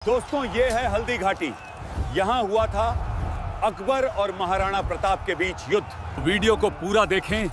दोस्तों, ये है हल्दी घाटी। यहाँ हुआ था अकबर और महाराणा प्रताप के बीच युद्ध। वीडियो को पूरा देखें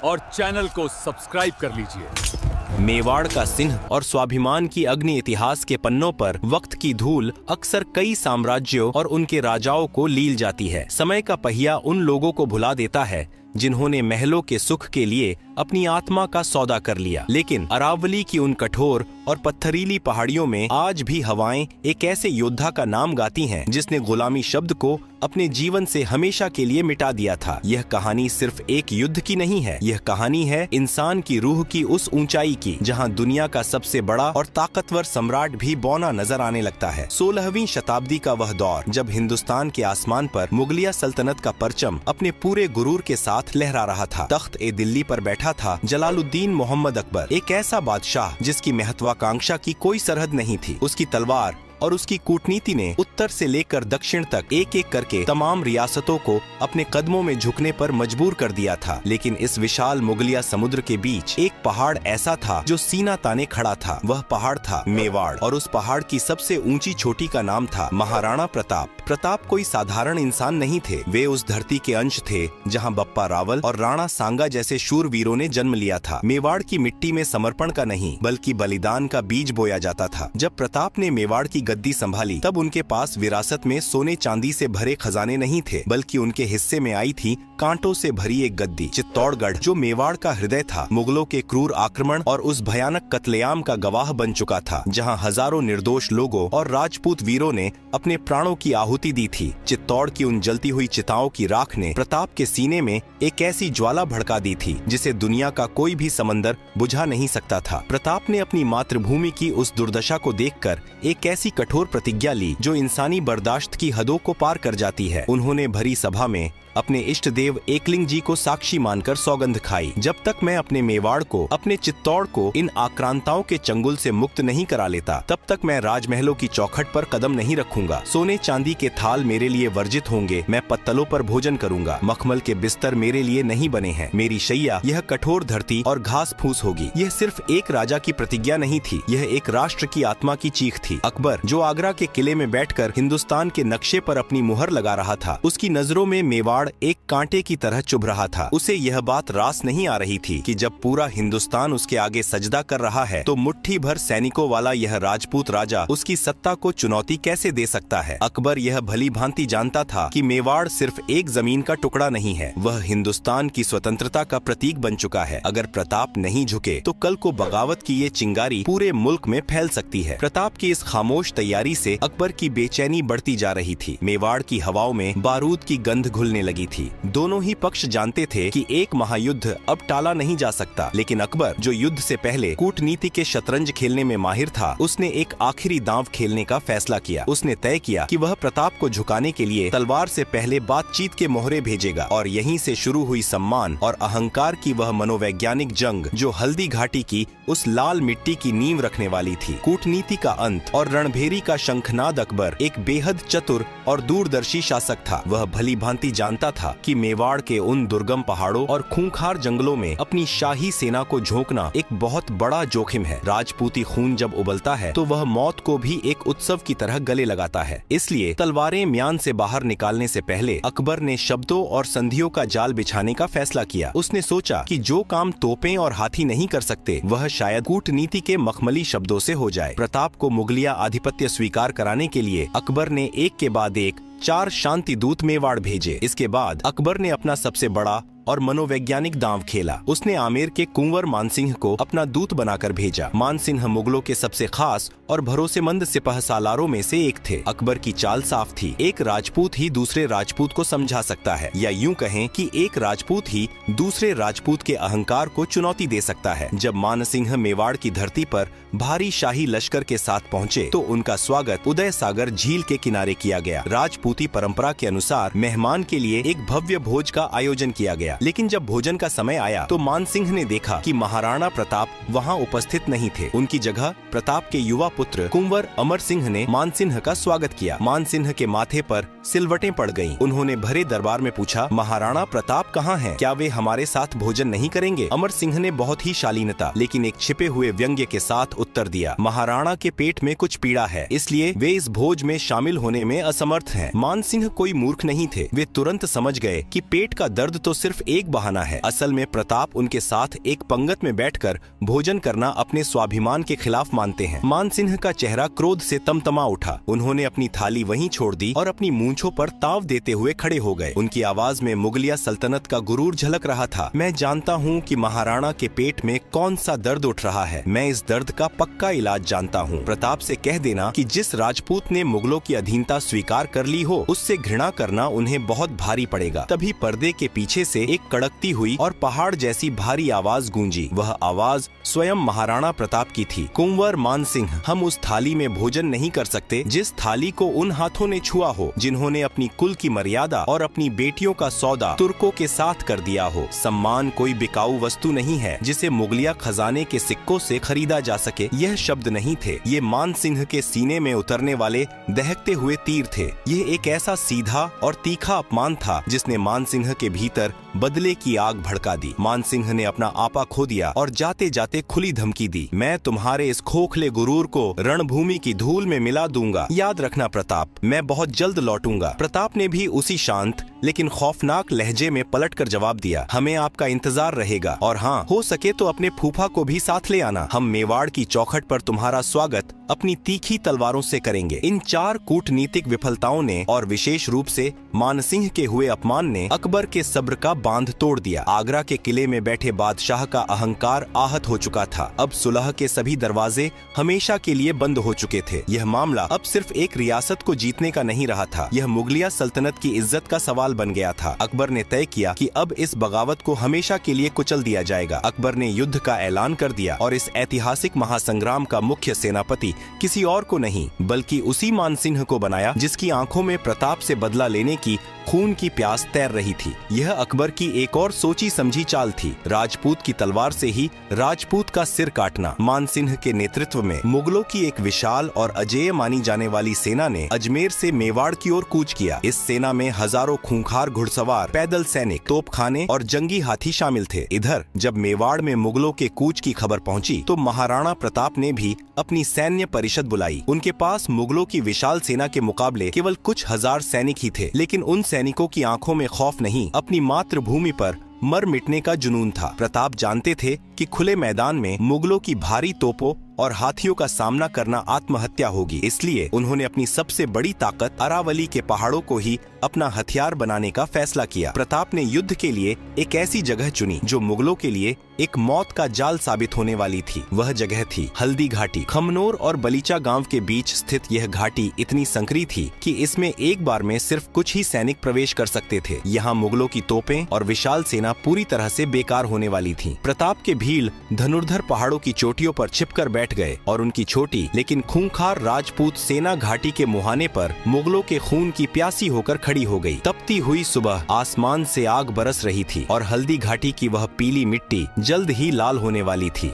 और चैनल को सब्सक्राइब कर लीजिए। मेवाड़ का सिंह और स्वाभिमान की अग्नि इतिहास के पन्नों पर वक्त की धूल अक्सर कई साम्राज्यों और उनके राजाओं को लील जाती है। समय का पहिया उन लोगों को भुला देता है जिन्होंने महलों के सुख के लिए अपनी आत्मा का सौदा कर लिया। लेकिन अरावली की उन कठोर और पत्थरीली पहाड़ियों में आज भी हवाएं एक ऐसे योद्धा का नाम गाती हैं जिसने गुलामी शब्द को अपने जीवन से हमेशा के लिए मिटा दिया था। यह कहानी सिर्फ एक युद्ध की नहीं है, यह कहानी है इंसान की रूह की उस ऊंचाई की जहां दुनिया का सबसे बड़ा और ताकतवर सम्राट भी बौना नजर आने लगता है। 16वीं शताब्दी का वह दौर जब हिंदुस्तान के आसमान पर मुगलिया सल्तनत का परचम अपने पूरे गुरूर के साथ लहरा रहा था। तख्त ए दिल्ली पर बैठा था जलालुद्दीन मोहम्मद अकबर, एक ऐसा बादशाह जिसकी महत्वाकांक्षा की कोई सरहद नहीं थी। उसकी तलवार और उसकी कूटनीति ने उत्तर से लेकर दक्षिण तक एक एक करके तमाम रियासतों को अपने कदमों में झुकने पर मजबूर कर दिया था। लेकिन इस विशाल मुगलिया समुद्र के बीच एक पहाड़ ऐसा था जो सीना ताने खड़ा था। वह पहाड़ था मेवाड़, और उस पहाड़ की सबसे ऊंची चोटी का नाम था महाराणा प्रताप। प्रताप कोई साधारण इंसान नहीं थे, वे उस धरती के अंश थे जहाँ बप्पा रावल और राणा सांगा जैसे शूरवीरों ने जन्म लिया था। मेवाड़ की मिट्टी में समर्पण का नहीं बल्कि बलिदान का बीज बोया जाता था। जब प्रताप ने मेवाड़ की गद्दी संभाली तब उनके पास विरासत में सोने चांदी से भरे खजाने नहीं थे, बल्कि उनके हिस्से में आई थी कांटों से भरी एक गद्दी। चित्तौड़गढ़ जो मेवाड़ का हृदय था, मुगलों के क्रूर आक्रमण और उस भयानक कत्लेआम का गवाह बन चुका था जहां हजारों निर्दोष लोगों और राजपूत वीरों ने अपने प्राणों की आहुति दी थी। चित्तौड़ की उन जलती हुई चिताओं की राख ने प्रताप के सीने में एक ऐसी ज्वाला भड़का दी थी जिसे दुनिया का कोई भी समंदर बुझा नहीं सकता था। प्रताप ने अपनी मातृभूमि की उस दुर्दशा को देखकर एक ऐसी कठोर प्रतिज्ञा ली जो इंसानी बर्दाश्त की हदों को पार कर जाती है। उन्होंने भरी सभा में अपने इष्ट देव एकलिंग जी को साक्षी मानकर सौगंध खाई, जब तक मैं अपने मेवाड़ को, अपने चित्तौड़ को इन आक्रांताओं के चंगुल से मुक्त नहीं करा लेता, तब तक मैं राजमहलों की चौखट पर कदम नहीं रखूंगा। सोने चांदी के थाल मेरे लिए वर्जित होंगे, मैं पत्तलों पर भोजन करूंगा। मखमल के बिस्तर मेरे लिए नहीं बने हैं, मेरी शैया यह कठोर धरती और घास फूस होगी। यह सिर्फ एक राजा की प्रतिज्ञा नहीं थी, यह एक राष्ट्र की आत्मा की चीख थी। अकबर जो आगरा के किले में बैठकर हिंदुस्तान के नक्शे पर अपनी मुहर लगा रहा था, उसकी नजरों में मेवाड़ एक कांटे की तरह चुभ रहा था। उसे यह बात रास नहीं आ रही थी कि जब पूरा हिंदुस्तान उसके आगे सजदा कर रहा है तो मुट्ठी भर सैनिकों वाला यह राजपूत राजा उसकी सत्ता को चुनौती कैसे दे सकता है। अकबर यह भली भांति जानता था कि मेवाड़ सिर्फ एक जमीन का टुकड़ा नहीं है, वह हिंदुस्तान की स्वतंत्रता का प्रतीक बन चुका है। अगर प्रताप नहीं झुके तो कल को बगावत की ये चिंगारी पूरे मुल्क में फैल सकती है। प्रताप की इस खामोश तैयारी से अकबर की बेचैनी बढ़ती जा रही थी। मेवाड़ की हवाओं में बारूद की गंध घुलने लगी थी। दोनों ही पक्ष जानते थे कि एक महायुद्ध अब टाला नहीं जा सकता, लेकिन अकबर जो युद्ध से पहले कूटनीति के शतरंज खेलने में माहिर था, उसने एक आखिरी दांव खेलने का फैसला किया। उसने तय किया कि वह प्रताप को झुकाने के लिए तलवार से पहले बातचीत के मोहरे भेजेगा, और यहीं से शुरू हुई सम्मान और अहंकार की वह मनोवैज्ञानिक जंग जो हल्दी घाटी की उस लाल मिट्टी की नींव रखने वाली थी। कूटनीति का अंत और रणभेरी का शंखनाद अकबर एक बेहद चतुर और दूरदर्शी शासक था। वह भली भांति जानता था कि मेवाड़ के उन दुर्गम पहाड़ों और खूंखार जंगलों में अपनी शाही सेना को झोंकना एक बहुत बड़ा जोखिम है। राजपूती खून जब उबलता है तो वह मौत को भी एक उत्सव की तरह गले लगाता है। इसलिए तलवारें म्यान से बाहर निकालने से पहले अकबर ने शब्दों और संधियों का जाल बिछाने का फैसला किया। उसने सोचा कि जो काम तोपें और हाथी नहीं कर सकते वह शायद कूटनीति के मखमली शब्दों से हो जाए। प्रताप को मुगलिया आधिपत्य स्वीकार कराने के लिए अकबर ने एक के बाद एक 4 शांति दूत मेवाड़ भेजे। इसके बाद अकबर ने अपना सबसे बड़ा और मनोवैज्ञानिक दांव खेला। उसने आमेर के कुंवर मानसिंह को अपना दूत बनाकर भेजा। मानसिंह मुगलों के सबसे खास और भरोसेमंद सिपह सालारों में से एक थे। अकबर की चाल साफ थी, एक राजपूत ही दूसरे राजपूत को समझा सकता है, या यूं कहें कि एक राजपूत ही दूसरे राजपूत के अहंकार को चुनौती दे सकता है। जब मानसिंह मेवाड़ की धरती पर भारी शाही लश्कर के साथ पहुँचे तो उनका स्वागत उदय सागर झील के किनारे किया गया। राजपूती परंपरा के अनुसार मेहमान के लिए एक भव्य भोज का आयोजन किया गया। लेकिन जब भोजन का समय आया तो मानसिंह ने देखा कि महाराणा प्रताप वहां उपस्थित नहीं थे। उनकी जगह प्रताप के युवा पुत्र कुंवर अमर सिंह ने मानसिंह का स्वागत किया। मानसिंह के माथे पर सिलवटें पड़ गईं। उन्होंने भरे दरबार में पूछा, महाराणा प्रताप कहाँ हैं? क्या वे हमारे साथ भोजन नहीं करेंगे? अमर सिंह ने बहुत ही शालीनता लेकिन एक छिपे हुए व्यंग्य के साथ उत्तर दिया, महाराणा के पेट में कुछ पीड़ा है, इसलिए वे इस भोज में शामिल होने में असमर्थ हैं। मान सिंह कोई मूर्ख नहीं थे। वे तुरंत समझ गए कि पेट का दर्द तो सिर्फ एक बहाना है। असल में प्रताप उनके साथ एक पंगत में बैठकर भोजन करना अपने स्वाभिमान के खिलाफ मानते हैं। मान सिंह का चेहरा क्रोध से तमतमा उठा। उन्होंने अपनी थाली वहीं छोड़ दी और अपनी मूंछों पर ताव देते हुए खड़े हो गए। उनकी आवाज में मुगलिया सल्तनत का गुरूर झलक रहा था। मैं जानता हूँ कि महाराणा के पेट में कौन सा दर्द उठ रहा है। मैं इस दर्द का पक्का इलाज जानता हूँ। प्रताप से कह देना कि जिस राजपूत ने मुगलों की अधीनता स्वीकार कर ली हो, उससे घृणा करना उन्हें बहुत भारी पड़ेगा। तभी पर्दे के पीछे से एक कड़कती हुई और पहाड़ जैसी भारी आवाज गूंजी। वह आवाज स्वयं महाराणा प्रताप की थी। कुंवर मान सिंह, हम उस थाली में भोजन नहीं कर सकते जिस थाली को उन हाथों ने छुआ हो जिन्होंने अपनी कुल की मर्यादा और अपनी बेटियों का सौदा तुर्कों के साथ कर दिया हो। सम्मान कोई बिकाऊ वस्तु नहीं है जिसे मुगलिया खजाने के सिक्कों से खरीदा जा सके। यह शब्द नहीं थे, ये मान सिंह के सीने में उतरने वाले दहकते हुए तीर थे। यह एक ऐसा सीधा और तीखा अपमान था जिसने मान सिंह के भीतर बदले की आग भड़का दी। मान सिंह ने अपना आपा खो दिया और जाते जाते खुली धमकी दी, मैं तुम्हारे इस खोखले गुरूर को रणभूमि की धूल में मिला दूंगा। याद रखना प्रताप, मैं बहुत जल्द लौटूंगा। प्रताप ने भी उसी शांत लेकिन खौफनाक लहजे में पलटकर जवाब दिया, हमें आपका इंतजार रहेगा और हाँ, हो सके तो अपने फूफा को भी साथ ले आना। हम मेवाड़ की चौखट पर तुम्हारा स्वागत अपनी तीखी तलवारों से करेंगे। इन 4 कूटनीतिक विफलताओं ने और विशेष रूप से मानसिंह के हुए अपमान ने अकबर के सब्र का बांध तोड़ दिया। आगरा के किले में बैठे बादशाह का अहंकार आहत हो चुका था। अब सुलह के सभी दरवाजे हमेशा के लिए बंद हो चुके थे। यह मामला अब सिर्फ एक रियासत को जीतने का नहीं रहा था, यह मुगलिया सल्तनत की इज्जत का सवाल बन गया था। अकबर ने तय किया कि अब इस बगावत को हमेशा के लिए कुचल दिया जाएगा। अकबर ने युद्ध का ऐलान कर दिया और इस ऐतिहासिक महासंग्राम का मुख्य सेनापति किसी और को नहीं बल्कि उसी मानसिंह को बनाया जिसकी आंखों में प्रताप से बदला लेने की खून की प्यास तैर रही थी। यह अकबर की एक और सोची समझी चाल थी, राजपूत की तलवार से ही राजपूत का सिर काटना। मानसिंह के नेतृत्व में मुगलों की एक विशाल और अजेय मानी जाने वाली सेना ने अजमेर से मेवाड़ की ओर कूच किया। इस सेना में हजारों खूंखार घुड़सवार, पैदल सैनिक, तोपखाने और जंगी हाथी शामिल थे। इधर जब मेवाड़ में मुगलों के कूच की खबर पहुंची तो महाराणा प्रताप ने भी अपनी सैन्य परिषद बुलाई। उनके पास मुगलों की विशाल सेना के मुकाबले केवल कुछ हजार सैनिक ही थे, लेकिन उन सैनिकों की आंखों में खौफ नहीं, अपनी मातृभूमि पर मर मिटने का जुनून था। प्रताप जानते थे कि खुले मैदान में मुगलों की भारी तोपों और हाथियों का सामना करना आत्महत्या होगी, इसलिए उन्होंने अपनी सबसे बड़ी ताकत अरावली के पहाड़ों को ही अपना हथियार बनाने का फैसला किया। प्रताप ने युद्ध के लिए एक ऐसी जगह चुनी जो मुगलों के लिए एक मौत का जाल साबित होने वाली थी। वह जगह थी हल्दी घाटी। खमनोर और बलीचा गांव के बीच स्थित यह घाटी इतनी संकरी थी कि इसमें एक बार में सिर्फ कुछ ही सैनिक प्रवेश कर सकते थे। यहाँ मुगलों की तोपें और विशाल सेना पूरी तरह से बेकार होने वाली थी। प्रताप के भील धनुर्धर पहाड़ों की चोटियों पर छिपकर बैठ गए और उनकी छोटी लेकिन खूंखार राजपूत सेना घाटी के मुहाने पर मुगलों के खून की प्यासी होकर खड़ी हो गई। तपती हुई सुबह आसमान से आग बरस रही थी और हल्दी घाटी की वह पीली मिट्टी जल्द ही लाल होने वाली थी।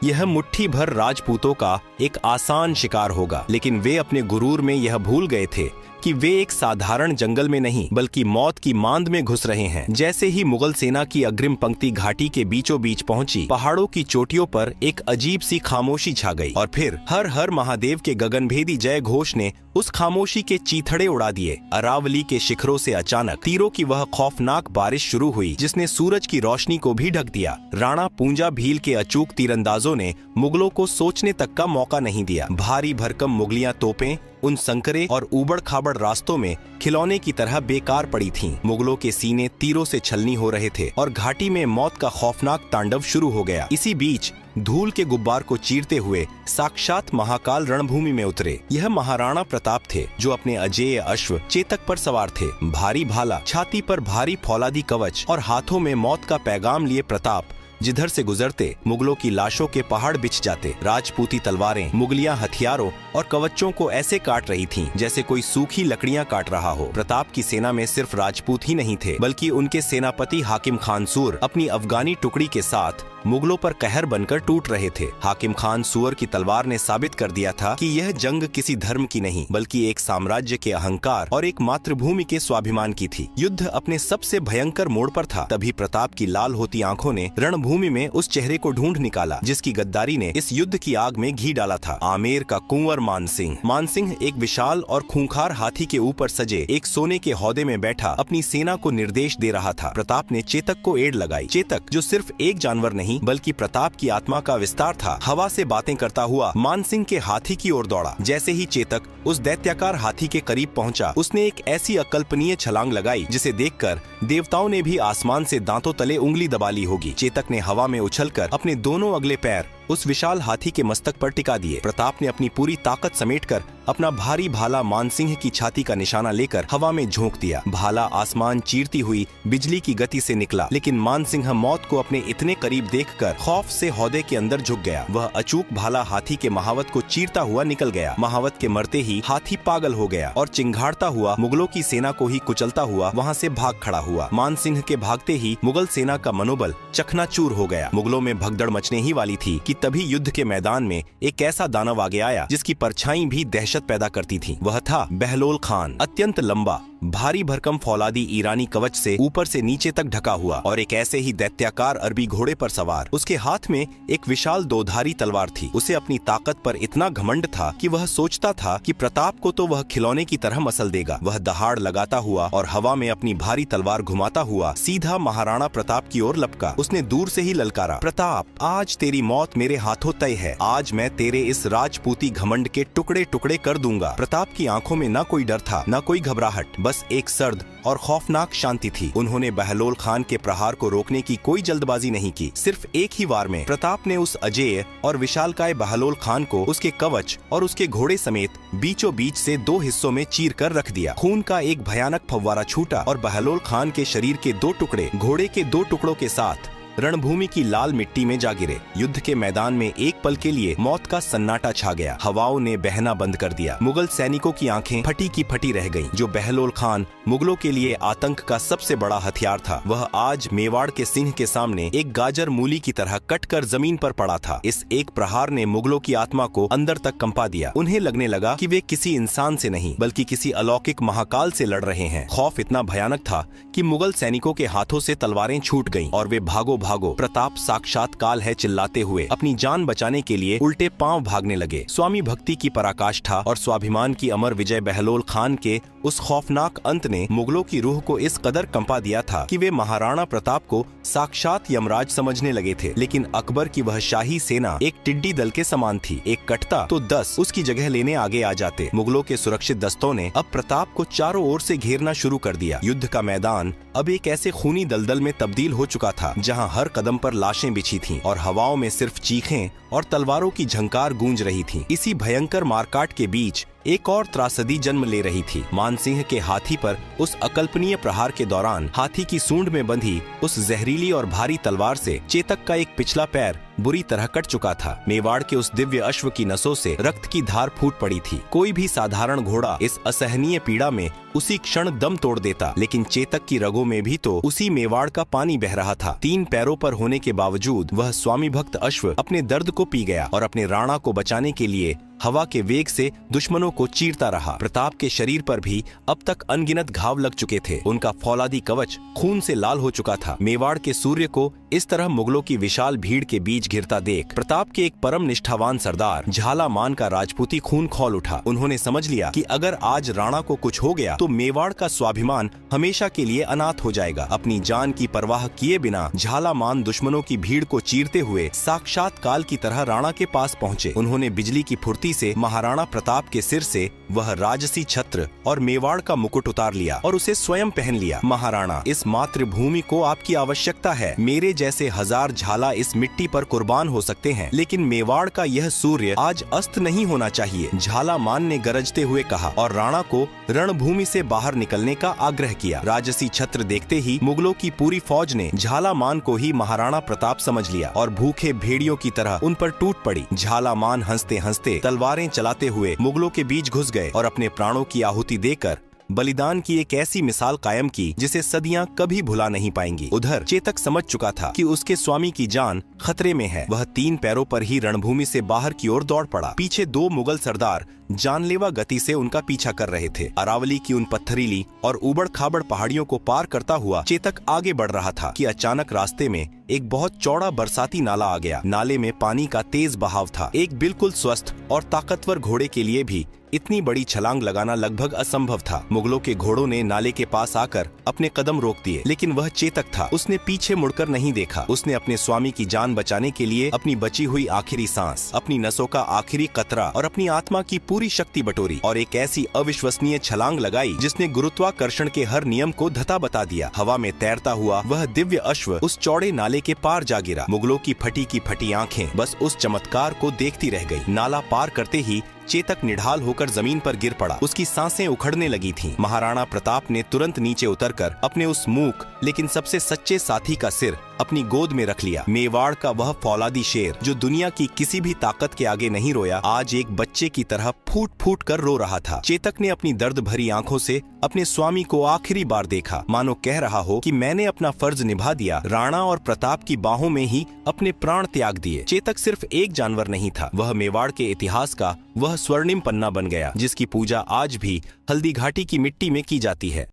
यह मुट्ठी भर राजपूतों का एक आसान शिकार होगा, लेकिन वे अपने गुरूर में यह भूल गए थे कि वे एक साधारण जंगल में नहीं बल्कि मौत की मांद में घुस रहे हैं। जैसे ही मुगल सेना की अग्रिम पंक्ति घाटी के बीचों बीच पहुंची, पहाड़ों की चोटियों पर एक अजीब सी खामोशी छा गई और फिर हर हर महादेव के गगनभेदी जय घोष ने उस खामोशी के चीथड़े उड़ा दिए। अरावली के शिखरों से अचानक तीरों की वह खौफनाक बारिश शुरू हुई जिसने सूरज की रोशनी को भी ढक दिया। राणा पूंजा भील के अचूक तीरंदाजों ने मुगलों को सोचने तक का मौका नहीं दिया। भारी भरकम मुगलियां तोपें उन संकरे और ऊबड़ खाबड़ रास्तों में खिलौने की तरह बेकार पड़ी थीं। मुगलों के सीने तीरों से छलनी हो रहे थे और घाटी में मौत का खौफनाक तांडव शुरू हो गया। इसी बीच धूल के गुब्बार को चीरते हुए साक्षात महाकाल रणभूमि में उतरे। यह महाराणा प्रताप थे जो अपने अजेय अश्व चेतक पर सवार थे। भारी भाला, छाती पर भारी फौलादी कवच और हाथों में मौत का पैगाम लिए प्रताप जिधर से गुजरते मुगलों की लाशों के पहाड़ बिछ जाते। राजपूती तलवारें मुगलिया हथियारों और कवचों को ऐसे काट रही थीं जैसे कोई सूखी लकड़ियां काट रहा हो। प्रताप की सेना में सिर्फ राजपूत ही नहीं थे बल्कि उनके सेनापति हाकिम खानसूर अपनी अफगानी टुकड़ी के साथ मुगलों पर कहर बनकर टूट रहे थे। हाकिम खान सुअर की तलवार ने साबित कर दिया था कि यह जंग किसी धर्म की नहीं बल्कि एक साम्राज्य के अहंकार और एक मातृभूमि के स्वाभिमान की थी। युद्ध अपने सबसे भयंकर मोड़ पर था। तभी प्रताप की लाल होती आंखों ने रणभूमि में उस चेहरे को ढूंढ निकाला जिसकी गद्दारी ने इस युद्ध की आग में घी डाला था। आमेर का कुंवर मानसिंह। मानसिंह एक विशाल और खूंखार हाथी के ऊपर सजे एक सोने के हौदे में बैठा अपनी सेना को निर्देश दे रहा था। प्रताप ने चेतक को एड़ लगाई। चेतक जो सिर्फ एक जानवर नहीं बल्कि प्रताप की आत्मा का विस्तार था, हवा से बातें करता हुआ मानसिंह के हाथी की ओर दौड़ा। जैसे ही चेतक उस दैत्याकार हाथी के करीब पहुंचा, उसने एक ऐसी अकल्पनीय छलांग लगाई जिसे देखकर देवताओं ने भी आसमान से दांतों तले उंगली दबा ली होगी। चेतक ने हवा में उछलकर अपने दोनों अगले पैर उस विशाल हाथी के मस्तक पर टिका दिए। प्रताप ने अपनी पूरी ताकत समेटकर अपना भारी भाला मानसिंह की छाती का निशाना लेकर हवा में झोंक दिया। भाला आसमान चीरती हुई बिजली की गति से निकला, लेकिन मानसिंह मौत को अपने इतने करीब देखकर खौफ से हौदे के अंदर झुक गया। वह अचूक भाला हाथी के महावत को चीरता हुआ निकल गया। महावत के मरते ही हाथी पागल हो गया और चिंघाड़ता हुआ मुगलों की सेना को ही कुचलता हुआ वहाँ से भाग खड़ा हुआ। मानसिंह के भागते ही मुगल सेना का मनोबल चकनाचूर हो गया। मुगलों में भगदड़ मचने ही वाली थी कि तभी युद्ध के मैदान में एक ऐसा दानव आगे आया जिसकी परछाई भी दहशत पैदा करती थी। वह था बहलोल खान। अत्यंत लंबा, भारी भरकम फौलादी ईरानी कवच से ऊपर से नीचे तक ढका हुआ और एक ऐसे ही दैत्याकार अरबी घोड़े पर सवार। उसके हाथ में एक विशाल दोधारी तलवार थी। उसे अपनी ताकत पर इतना घमंड था कि वह सोचता था कि प्रताप को तो वह खिलौने की तरह मसल देगा। वह दहाड़ लगाता हुआ और हवा में अपनी भारी तलवार घुमाता हुआ सीधा महाराणा प्रताप की ओर लपका। उसने दूर से ही ललकारा, प्रताप, आज तेरी मौत मेरे हाथों तय है। आज मैं तेरे इस राजपूती घमंड के टुकड़े टुकड़े कर दूंगा। प्रताप की आंखों में न कोई डर था, न कोई घबराहट, बस एक सर्द और खौफनाक शांति थी। उन्होंने बहलोल खान के प्रहार को रोकने की कोई जल्दबाजी नहीं की। सिर्फ एक ही वार में प्रताप ने उस अजेय और विशालकाय बहलोल खान को उसके कवच और उसके घोड़े समेत बीचों बीच से दो हिस्सों में चीर कर रख दिया। खून का एक भयानक फव्वारा छूटा और बहलोल खान के शरीर के दो टुकड़े घोड़े के दो टुकड़ों के साथ रणभूमि की लाल मिट्टी में जा गिरे। युद्ध के मैदान में एक पल के लिए मौत का सन्नाटा छा गया। हवाओं ने बहना बंद कर दिया। मुगल सैनिकों की आंखें फटी की फटी रह गईं। जो बहलोल खान मुगलों के लिए आतंक का सबसे बड़ा हथियार था, वह आज मेवाड़ के सिंह के सामने एक गाजर मूली की तरह कटकर जमीन पर पड़ा था। इस एक प्रहार ने मुगलों की आत्मा को अंदर तक कंपा दिया। उन्हें लगने लगा कि वे किसी इंसान से नहीं बल्कि किसी अलौकिक महाकाल से लड़ रहे हैं। खौफ इतना भयानक था कि मुगल सैनिकों के हाथों से तलवारें छूट गईं और वे भागो भागो, प्रताप साक्षात काल है चिल्लाते हुए अपनी जान बचाने के लिए उल्टे पांव भागने लगे। स्वामी भक्ति की पराकाष्ठा और स्वाभिमान की अमर विजय बहलोल खान के उस खौफनाक अंत ने मुगलों की रूह को इस कदर कंपा दिया था कि वे महाराणा प्रताप को साक्षात यमराज समझने लगे थे। लेकिन अकबर की वह शाही सेना एक टिड्डी दल के समान थी। एक कटता तो 10 उसकी जगह लेने आगे आ जाते। मुगलों के सुरक्षित दस्तों ने अब प्रताप को चारों ओर से घेरना शुरू कर दिया। युद्ध का मैदान अब एक ऐसे खूनी दलदल में तब्दील हो चुका था जहां हर कदम पर लाशें बिछी थीं और हवाओं में सिर्फ चीखें और तलवारों की झंकार गूंज रही थी। इसी भयंकर मारकाट के बीच एक और त्रासदी जन्म ले रही थी। मानसिंह के हाथी पर उस अकल्पनीय प्रहार के दौरान हाथी की सूंड में बंधी उस जहरीली और भारी तलवार से चेतक का एक पिछला पैर बुरी तरह कट चुका था। मेवाड़ के उस दिव्य अश्व की नसों से रक्त की धार फूट पड़ी थी। कोई भी साधारण घोड़ा इस असहनीय पीड़ा में उसी क्षण दम तोड़ देता, लेकिन चेतक की रगों में भी तो उसी मेवाड़ का पानी बह रहा था। 3 पैरों पर होने के बावजूद वह स्वामी भक्त अश्व अपने दर्द को पी गया और अपने राणा को बचाने के लिए हवा के वेग से दुश्मनों को चीरता रहा। प्रताप के शरीर पर भी अब तक अनगिनत घाव लग चुके थे। उनका फौलादी कवच खून से लाल हो चुका था। मेवाड़ के सूर्य को इस तरह मुगलों की विशाल भीड़ के बीच घिरता देख प्रताप के एक परम निष्ठावान सरदार झालामान का राजपूती खून खौल उठा। उन्होंने समझ लिया कि अगर आज राणा को कुछ हो गया तो मेवाड़ का स्वाभिमान हमेशा के लिए अनाथ हो जाएगा। अपनी जान की परवाह किए बिना झालामान दुश्मनों की भीड़ को चीरते हुए साक्षात काल की तरह राणा के पास पहुँचे। उन्होंने बिजली की फुर्ती से महाराणा प्रताप के सिर से वह राजसी छत्र और मेवाड़ का मुकुट उतार लिया और उसे स्वयं पहन लिया। महाराणा, इस मातृभूमि को आपकी आवश्यकता है। मेरे जैसे 1000 झाला इस मिट्टी पर कुर्बान हो सकते हैं, लेकिन मेवाड़ का यह सूर्य आज अस्त नहीं होना चाहिए। झालामान ने गरजते हुए कहा और राणा को रणभूमि से बाहर निकलने का आग्रह किया। राजसी छत्र देखते ही मुगलों की पूरी फौज ने झालामान को ही महाराणा प्रताप समझ लिया और भूखे भेड़ियों की तरह उन पर टूट पड़ी। झालामान हंसते हंसते तलवारें चलाते हुए मुगलों के बीच घुस गए और अपने प्राणों की आहुति देकर बलिदान की एक ऐसी मिसाल कायम की जिसे सदियां कभी भुला नहीं पाएंगी। उधर चेतक समझ चुका था कि उसके स्वामी की जान खतरे में है। वह 3 पैरों पर ही रणभूमि से बाहर की ओर दौड़ पड़ा। पीछे 2 मुगल सरदार जानलेवा गति से उनका पीछा कर रहे थे। अरावली की उन पत्थरीली और उबड़ खाबड़ पहाड़ियों को पार करता हुआ चेतक आगे बढ़ रहा था कि अचानक रास्ते में एक बहुत चौड़ा बरसाती नाला आ गया। नाले में पानी का तेज बहाव था। एक बिल्कुल स्वस्थ और ताकतवर घोड़े के लिए भी इतनी बड़ी छलांग लगाना लगभग असंभव था। मुगलों के घोड़ों ने नाले के पास आकर अपने कदम रोक दिए, लेकिन वह चेतक था। उसने पीछे मुड़कर नहीं देखा। उसने अपने स्वामी की जान बचाने के लिए अपनी बची हुई आखिरी सांस, अपनी नसों का आखिरी कतरा और अपनी आत्मा की पूरी शक्ति बटोरी और एक ऐसी अविश्वसनीय छलांग लगाई जिसने गुरुत्वाकर्षण के हर नियम को धता बता दिया। हवा में तैरता हुआ वह दिव्य अश्व उस चौड़े नाले के पार जा गिरा। मुगलों की फटी आंखें बस उस चमत्कार को देखती रह गई। नाला पार करते ही चेतक निढाल होकर जमीन पर गिर पड़ा। उसकी सांसें उखड़ने लगी थीं। महाराणा प्रताप ने तुरंत नीचे उतरकर अपने उस मूक लेकिन सबसे सच्चे साथी का सिर अपनी गोद में रख लिया। मेवाड़ का वह फौलादी शेर जो दुनिया की किसी भी ताकत के आगे नहीं रोया, आज एक बच्चे की तरह फूट फूट कर रो रहा था। चेतक ने अपनी दर्द भरी आंखों से अपने स्वामी को आखिरी बार देखा, मानो कह रहा हो कि मैंने अपना फर्ज निभा दिया। राणा और प्रताप की बाहों में ही अपने प्राण त्याग दिए। चेतक सिर्फ एक जानवर नहीं था, वह मेवाड़ के इतिहास का वह स्वर्णिम पन्ना बन गया जिसकी पूजा आज भी हल्दी घाटी की मिट्टी में की जाती है।